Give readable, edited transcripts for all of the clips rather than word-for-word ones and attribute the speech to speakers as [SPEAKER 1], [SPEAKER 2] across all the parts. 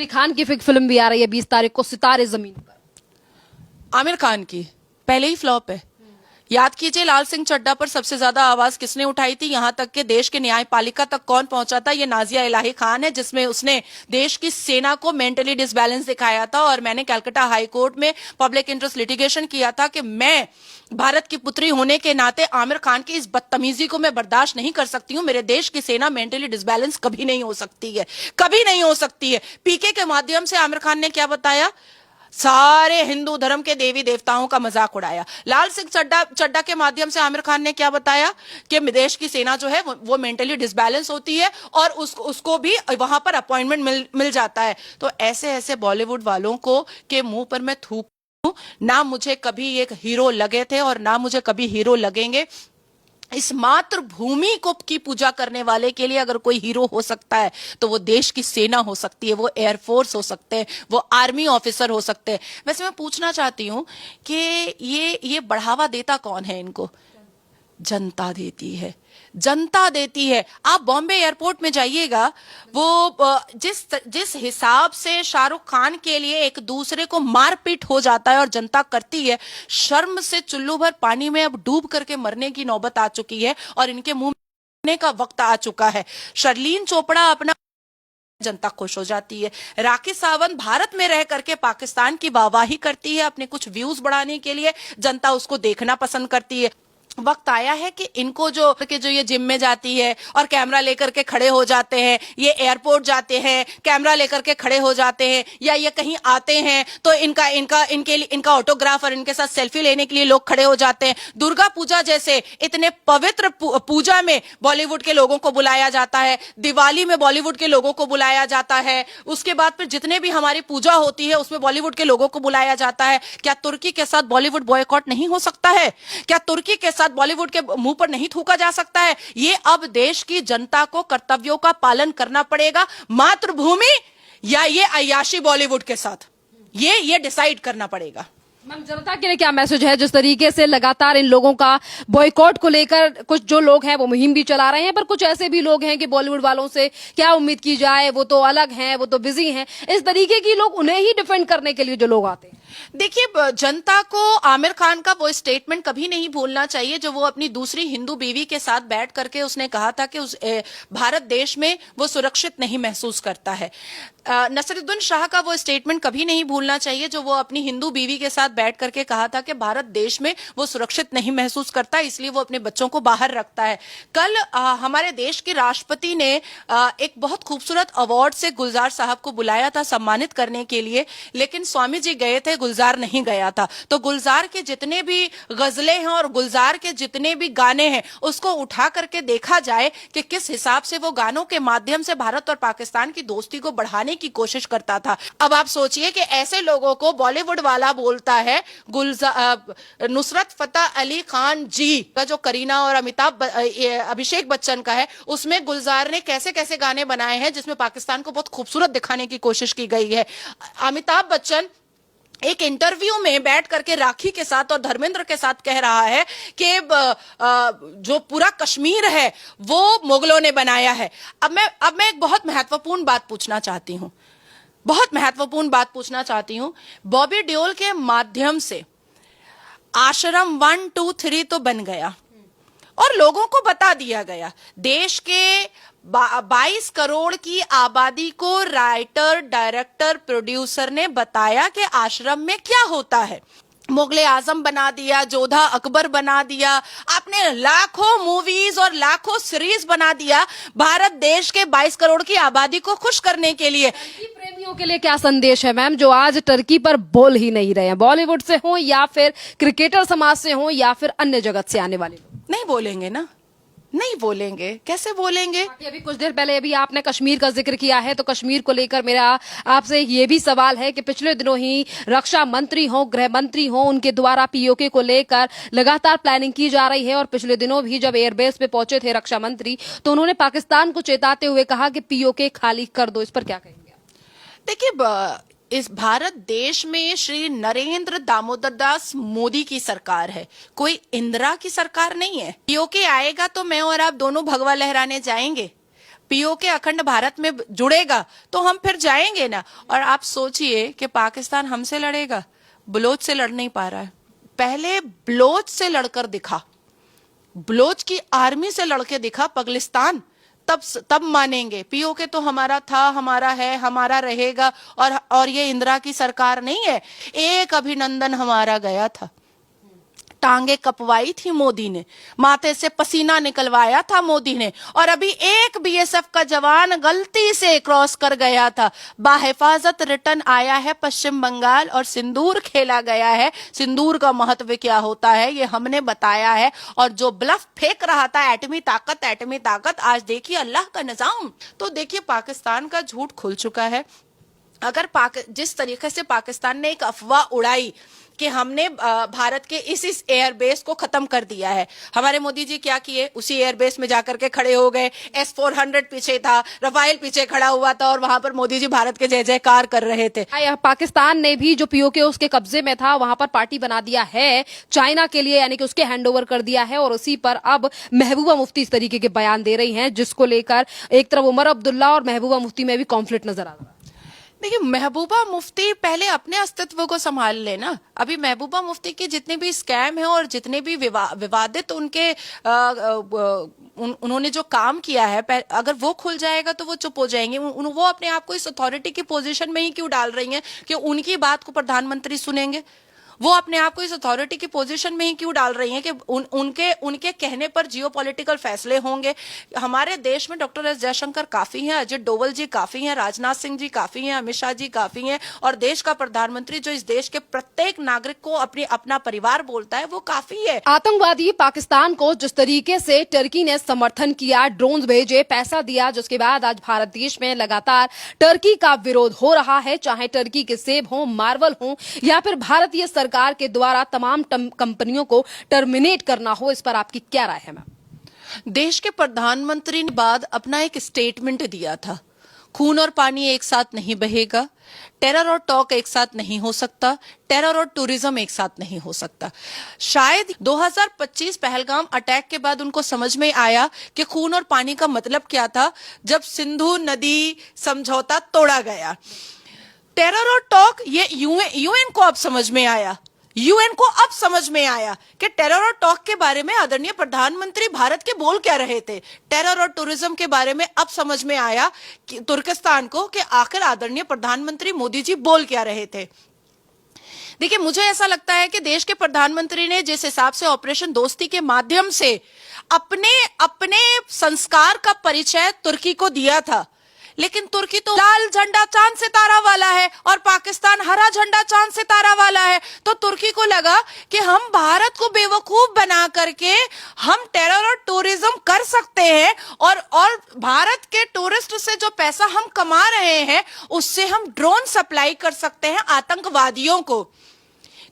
[SPEAKER 1] खान की फिल्म भी आ रही है 20 तारीख को, सितारे जमीन पर।
[SPEAKER 2] आमिर खान की पहले ही फ्लॉप है। याद कीजिए लाल सिंह चड्ढा पर सबसे ज्यादा आवाज किसने उठाई थी, यहां तक कि देश के न्यायपालिका तक कौन पहुंचा था, ये नाजिया इलाही खान है, जिसमें उसने देश की सेना को मेंटली डिसबैलेंस दिखाया था। और मैंने कलकत्ता हाई कोर्ट में पब्लिक इंटरेस्ट लिटिगेशन किया था कि मैं भारत की पुत्री होने के नाते आमिर खान की इस बदतमीजी को मैं बर्दाश्त नहीं कर सकती हूं। मेरे देश की सेना मेंटली डिसबैलेंस कभी नहीं हो सकती है, कभी नहीं हो सकती है। पीके के माध्यम से आमिर खान ने क्या बताया, सारे हिंदू धर्म के देवी देवताओं का मजाक उड़ाया। लाल सिंह चड्ढा के माध्यम से आमिर खान ने क्या बताया कि देश की सेना जो है वो मेंटली डिसबैलेंस होती है और उसको भी वहां पर अपॉइंटमेंट मिल जाता है। तो ऐसे ऐसे बॉलीवुड वालों को के मुंह पर मैं थूकूं ना, मुझे कभी एक हीरो लगे थे और ना मुझे कभी हीरो लगेंगे। इस मातृभूमि को की पूजा करने वाले के लिए अगर कोई हीरो हो सकता है तो वो देश की सेना हो सकती है, वो एयरफोर्स हो सकते हैं, वो आर्मी ऑफिसर हो सकते हैं। वैसे मैं पूछना चाहती हूं कि ये बढ़ावा देता कौन है इनको? जनता देती है, जनता देती है। आप बॉम्बे एयरपोर्ट में जाइएगा, वो जिस हिसाब से शाहरुख खान के लिए एक दूसरे को मारपीट हो जाता है और जनता करती है, शर्म से चुल्लू भर पानी में अब डूब करके मरने की नौबत आ चुकी है और इनके मुंह में का वक्त आ चुका है। शर्लीन चोपड़ा अपना जनता खुश हो जाती है, राखी सावंत भारत में रह करके पाकिस्तान की वाहवाही करती है अपने कुछ व्यूज बढ़ाने के लिए, जनता उसको देखना पसंद करती है। वक्त आया है कि इनको जो ये जिम में जाती है और कैमरा लेकर के खड़े हो जाते हैं, ये एयरपोर्ट जाते हैं कैमरा लेकर के खड़े हो जाते हैं, या ये कहीं आते हैं तो इनका ऑटोग्राफ और इनके साथ सेल्फी लेने के लिए लोग खड़े हो जाते हैं। दुर्गा पूजा जैसे इतने पवित्र पूजा में बॉलीवुड के लोगों को बुलाया जाता है, दिवाली में बॉलीवुड के लोगों को बुलाया जाता है, उसके बाद फिर जितने भी हमारी पूजा होती है उसमें बॉलीवुड के लोगों को बुलाया जाता है। क्या तुर्की के साथ बॉलीवुड बॉयकॉट नहीं हो सकता है? क्या तुर्की के साथ बॉलीवुड के मुंह पर नहीं थूका जा सकता है? ये अब देश की जनता को कर्तव्यों का पालन करना पड़ेगा, मातृभूमि या ये अय्याशी बॉलीवुड के साथ, ये डिसाइड करना पड़ेगा।
[SPEAKER 1] मैम, जनता के लिए क्या मैसेज है? जिस तरीके से लगातार इन लोगों का बॉयकॉट को लेकर कुछ जो लोग हैं वो मुहिम भी चला रहे हैं, पर कुछ ऐसे भी लोग हैं कि बॉलीवुड वालों से क्या उम्मीद की जाए, वो तो अलग हैं, वो तो बिजी हैं, इस तरीके की लोग उन्हें ही डिफेंड करने के लिए जो लोग आते हैं।
[SPEAKER 2] देखिए, जनता को आमिर खान का वो स्टेटमेंट कभी नहीं भूलना चाहिए जो वो अपनी दूसरी हिंदू बीवी के साथ बैठ करके उसने कहा था कि भारत देश में वो सुरक्षित नहीं महसूस करता है। नसरुद्दीन शाह का वो स्टेटमेंट कभी नहीं भूलना चाहिए जो वो अपनी हिंदू बीवी के साथ बैठ करके कहा था कि भारत देश में वो सुरक्षित नहीं महसूस करता, इसलिए वो अपने बच्चों को बाहर रखता है। कल हमारे देश के राष्ट्रपति ने एक बहुत खूबसूरत अवार्ड से गुलजार साहब को बुलाया था सम्मानित करने के लिए, लेकिन स्वामी जी गए थे, गुलजार नहीं गया था। तो गुलजार के जितने भी गजलें हैं और गुलजार के जितने भी गाने हैं उसको उठा करके देखा जाए कि किस हिसाब से वो गानों के माध्यम से भारत और पाकिस्तान की दोस्ती को बढ़ाने की कोशिश करता था। अब आप सोचिए कि ऐसे लोगों को बॉलीवुड वाला बोलता है नुसरत फतेह अली खान जी का जो करीना और अभिषेक बच्चन का है, उसमें गुलजार ने कैसे कैसे गाने बनाए हैं जिसमें पाकिस्तान को बहुत खूबसूरत दिखाने की कोशिश की गई है। अमिताभ बच्चन एक इंटरव्यू में बैठ करके राखी के साथ और धर्मेंद्र के साथ कह रहा है कि जो पूरा कश्मीर है वो मुगलों ने बनाया है। अब मैं एक बहुत महत्वपूर्ण बात पूछना चाहती हूं, बहुत महत्वपूर्ण बात पूछना चाहती हूं। बॉबी देओल के माध्यम से आश्रम 1, 2, 3 तो बन गया और लोगों को बता दिया गया। देश के 22 करोड़ की आबादी को राइटर, डायरेक्टर, प्रोड्यूसर ने बताया कि आश्रम में क्या होता है। मुगले आजम बना दिया, जोधा अकबर बना दिया, आपने लाखों मूवीज और लाखों सीरीज बना दिया भारत देश के 22 करोड़ की आबादी को खुश करने के लिए।
[SPEAKER 1] प्रेमियों के लिए क्या संदेश है मैम, जो आज टर्की पर बोल ही नहीं रहे हैं, बॉलीवुड से हो या फिर क्रिकेटर समाज से हो या फिर अन्य जगत से आने वाले लोग?
[SPEAKER 2] नहीं बोलेंगे ना, नहीं बोलेंगे, कैसे बोलेंगे?
[SPEAKER 1] अभी कुछ देर पहले अभी आपने कश्मीर का जिक्र किया है, तो कश्मीर को लेकर मेरा आपसे ये भी सवाल है कि पिछले दिनों ही रक्षा मंत्री हो, गृह मंत्री हो, उनके द्वारा पीओके को लेकर लगातार प्लानिंग की जा रही है और पिछले दिनों भी जब एयरबेस पे पहुंचे थे रक्षा मंत्री तो उन्होंने पाकिस्तान को चेताते हुए कहा कि पीओके खाली कर दो। इस पर क्या कहेंगे?
[SPEAKER 2] देखिए, इस भारत देश में श्री नरेंद्र दामोदर दास मोदी की सरकार है, कोई इंदिरा की सरकार नहीं है। पीओके आएगा तो मैं और आप दोनों भगवा लहराने जाएंगे, पीओके अखंड भारत में जुड़ेगा तो हम फिर जाएंगे ना। और आप सोचिए कि पाकिस्तान हमसे लड़ेगा, बलोच से लड़ नहीं पा रहा है। पहले बलोच से लड़कर दिखा, बलोच की आर्मी से लड़के दिखा पगलिस्तान, तब मानेंगे। पीओके तो हमारा था, हमारा है, हमारा रहेगा। और ये इंदिरा की सरकार नहीं है। एक अभिनंदन हमारा गया था, टांगे कपवाई थी मोदी ने, माथे से पसीना निकलवाया था मोदी ने। और अभी एक बीएसएफ का जवान गलती से क्रॉस कर गया था, बाहिफाजत रिटर्न आया है पश्चिम बंगाल और सिंदूर खेला गया है। सिंदूर का महत्व क्या होता है ये हमने बताया है। और जो ब्लफ फेंक रहा था एटमी ताकत, आज देखिए अल्लाह का निजाम। तो देखिए पाकिस्तान का झूठ खुल चुका है। अगर जिस तरीके से पाकिस्तान ने एक अफवाह उड़ाई कि हमने भारत के इस एयरबेस को खत्म कर दिया है, हमारे मोदी जी क्या किए, उसी एयरबेस में जाकर के खड़े हो गए। S-400 पीछे था, रफाल पीछे खड़ा हुआ था और वहां पर मोदी जी भारत के जय जयकार कर रहे थे।
[SPEAKER 1] पाकिस्तान ने भी जो पीओके उसके कब्जे में था वहां पर पार्टी बना दिया है चाइना के लिए, यानी कि उसके हैंडओवर कर दिया है। और उसी पर अब महबूबा मुफ्ती इस तरीके के बयान दे रही हैं, जिसको लेकर एक तरफ उमर अब्दुल्ला और महबूबा मुफ्ती में भी कॉन्फ्लिक्ट नजर आ रहा है।
[SPEAKER 2] देखिए महबूबा मुफ्ती पहले अपने अस्तित्व को संभाल लेना। अभी महबूबा मुफ्ती के जितने भी स्कैम हैं और जितने भी विवादित उनके उन्होंने जो काम किया है, अगर वो खुल जाएगा तो वो चुप हो जाएंगे। वो अपने आप को इस अथॉरिटी की पोजीशन में ही क्यों डाल रही हैं कि उनकी बात को प्रधानमंत्री सुनेंगे? वो अपने आप को इस अथॉरिटी की पोजीशन में ही क्यों डाल रही हैं कि उनके कहने पर जियोपॉलिटिकल फैसले होंगे? हमारे देश में डॉक्टर एस जयशंकर काफी हैं, अजित डोवल जी काफी हैं, राजनाथ सिंह जी काफी हैं, अमित शाह जी काफी हैं, और देश का प्रधानमंत्री जो इस देश के प्रत्येक नागरिक को अपना परिवार बोलता है वो काफी है।
[SPEAKER 1] आतंकवादी पाकिस्तान को जिस तरीके से टर्की ने समर्थन किया, ड्रोन भेजे, पैसा दिया, जिसके बाद आज भारत देश में लगातार टर्की का विरोध हो रहा है, चाहे टर्की के सेब हो, मार्वल हो, या फिर भारतीय सरकार के द्वारा तमाम कंपनियों को टर्मिनेट करना हो। इस पर आपकी क्या राय है मैम?
[SPEAKER 2] देश के प्रधानमंत्री ने बाद अपना एक स्टेटमेंट दिया था, खून और पानी एक साथ नहीं बहेगा, टेरर और टॉक एक साथ नहीं हो सकता, टेरर और टूरिज्म एक साथ नहीं हो सकता। शायद 2025 पहलगाम अटैक के बाद उनको समझ में आया कि खून और पानी का मतलब क्या था, जब सिंधु नदी समझौता तोड़ा गया। टेरर और टॉक ये यूएन को अब समझ में आया, यूएन को अब समझ में आया कि टेरर और टॉक के बारे में आदरणीय प्रधानमंत्री भारत के बोल क्या रहे थे। टेरर और टूरिज्म के बारे में अब समझ में आया कि तुर्किस्तान को कि आखिर आदरणीय प्रधानमंत्री मोदी जी बोल क्या रहे थे। देखिए मुझे ऐसा लगता है कि देश के प्रधानमंत्री ने जिस हिसाब से ऑपरेशन दोस्ती के माध्यम से अपने संस्कार का परिचय तुर्की को दिया था, लेकिन तुर्की तो लाल झंडा चांद सितारा वाला है और पाकिस्तान हरा झंडा चांद सितारा वाला है। तो तुर्की को लगा कि हम भारत को बेवकूफ बना करके हम टेरर और टूरिज्म कर सकते हैं और भारत के टूरिस्ट से जो पैसा हम कमा रहे हैं उससे हम ड्रोन सप्लाई कर सकते हैं आतंकवादियों को।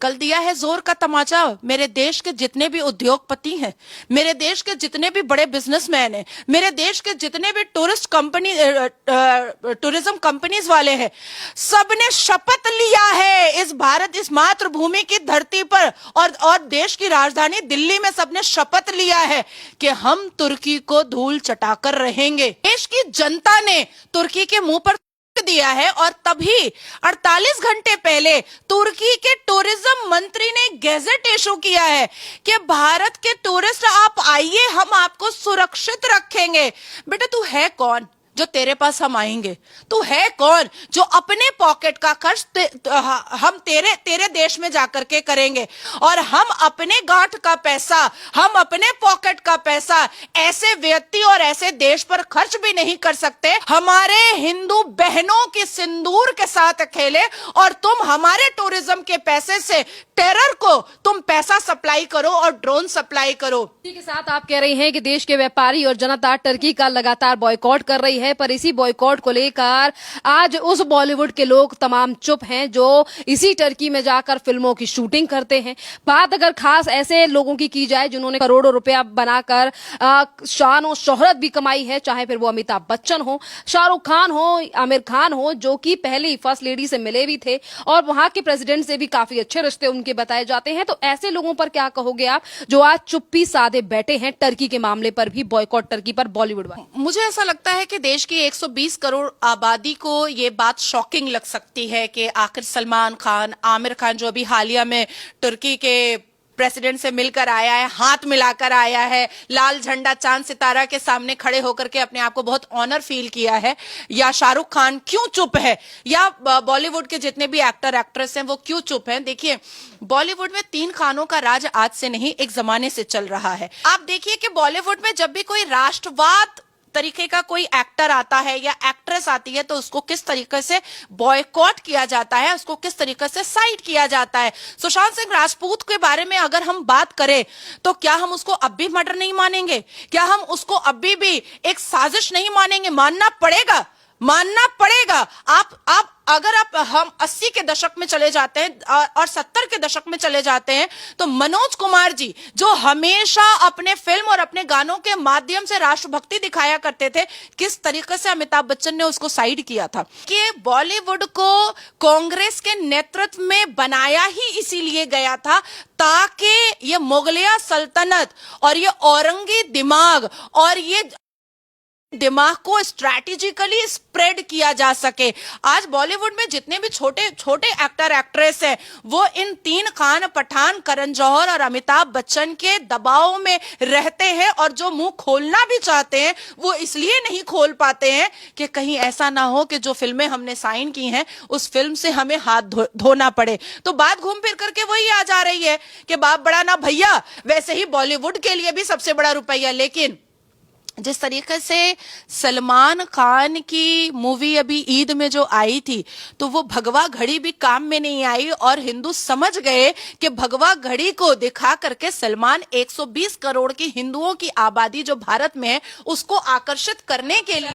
[SPEAKER 2] कल दिया है जोर का तमाचा मेरे देश के जितने भी उद्योगपति हैं, मेरे देश के जितने भी बड़े बिजनेसमैन हैं, मेरे देश के जितने भी टूरिज्म कंपनीज वाले हैं, सबने शपथ लिया है इस मातृभूमि की धरती पर और देश की राजधानी दिल्ली में सबने शपथ लिया है कि हम तुर्की को धूल चटाकर रहेंगे। देश की जनता ने तुर्की के मुंह पर दिया है और तभी 48 घंटे पहले तुर्की के टूरिज्म मंत्री ने गैजेट इशू किया है कि भारत के टूरिस्ट आप आइए, हम आपको सुरक्षित रखेंगे। बेटा तू है कौन जो तेरे पास हम आएंगे? तू है कौन जो अपने पॉकेट का खर्च हम तेरे देश में जाकर के करेंगे? और हम अपने गांठ का पैसा, हम अपने पॉकेट का पैसा ऐसे व्यक्ति और ऐसे देश पर खर्च भी नहीं कर सकते। हमारे हिंदू बहनों के सिंदूर के साथ खेले और तुम हमारे टूरिज्म के पैसे से टेरर को तुम पैसा सप्लाई करो और ड्रोन सप्लाई करो।
[SPEAKER 1] इसी के साथ आप कह रही हैं कि देश के व्यापारी और जनता टर्की का लगातार बॉयकॉट कर रही है। है, पर इसी बॉयकॉट को लेकर आज उस बॉलीवुड के लोग तमाम चुप हैं जो इसी टर्की में जाकर फिल्मों की शूटिंग करते हैं। बात अगर खास ऐसे लोगों की जाए जिन्होंने करोड़ों रुपया बनाकर शान और शोहरत भी कमाई है, चाहे फिर वो अमिताभ बच्चन हो, शाहरुख खान हो, आमिर खान हो, जो कि पहली फर्स्ट लेडी से मिले भी थे और वहां के प्रेसिडेंट से भी काफी अच्छे रिश्ते उनके बताए जाते हैं। तो ऐसे लोगों पर क्या कहोगे आप जो आज चुप्पी साधे बैठे हैं टर्की के मामले पर भी, बॉयकॉट टर्की पर बॉलीवुड वाले?
[SPEAKER 2] मुझे ऐसा लगता है कि देश की 120 करोड़ आबादी को ये बात शॉकिंग लग सकती है कि आखिर सलमान खान, आमिर खान जो अभी हालिया में तुर्की के प्रेसिडेंट से मिलकर आया है, हाथ मिलाकर आया है, लाल झंडा चांद सितारा के सामने खड़े होकर के अपने आप को बहुत ऑनर फील किया है, या शाहरुख खान क्यों चुप है, या बॉलीवुड के जितने भी एक्टर एक्ट्रेस हैं वो क्यों चुप हैं। देखिए, बॉलीवुड में 3 खानों का राज आज से नहीं, एक जमाने से चल रहा है। आप देखिए कि बॉलीवुड में जब भी कोई राष्ट्रवाद तरीके का कोई एक्टर आता है या एक्ट्रेस आती है तो उसको किस तरीके से बॉयकॉट किया जाता है, उसको किस तरीके से साइड किया जाता है। सुशांत सिंह राजपूत के बारे में अगर हम बात करें तो क्या हम उसको अब भी मर्डर नहीं मानेंगे? क्या हम उसको अभी भी एक साजिश नहीं मानेंगे? मानना पड़ेगा, मानना पड़ेगा। आप अगर हम 80 के दशक में चले जाते हैं और 70 के दशक में चले जाते हैं तो मनोज कुमार जी जो हमेशा अपने फिल्म और अपने गानों के माध्यम से राष्ट्रभक्ति दिखाया करते थे, किस तरीके से अमिताभ बच्चन ने उसको साइड किया था। कि बॉलीवुड को कांग्रेस के नेतृत्व में बनाया ही इसीलिए गया था ताकि ये मुगलिया सल्तनत और ये औरंगी दिमाग और ये दिमाग को स्ट्रैटेजिकली स्प्रेड किया जा सके। आज बॉलीवुड में जितने भी छोटे छोटे एक्टर एक्ट्रेस हैं वो इन 3 खान, पठान, करण जौहर और अमिताभ बच्चन के दबाव में रहते हैं और जो मुंह खोलना भी चाहते हैं वो इसलिए नहीं खोल पाते हैं कि कहीं ऐसा ना हो कि जो फिल्में हमने साइन की हैं उस फिल्म से हमें हाथ धोना पड़े। तो बात घूम फिर करके वही आ जा रही है कि बाप बड़ा ना भैया, वैसे ही बॉलीवुड के लिए भी सबसे बड़ा रुपया। लेकिन जिस तरीके से सलमान खान की मूवी अभी ईद में जो आई थी तो वो भगवा घड़ी भी काम में नहीं आई और हिंदू समझ गए कि भगवा घड़ी को दिखा करके सलमान 120 करोड़ की हिंदुओं की आबादी जो भारत में है उसको आकर्षित करने के लिए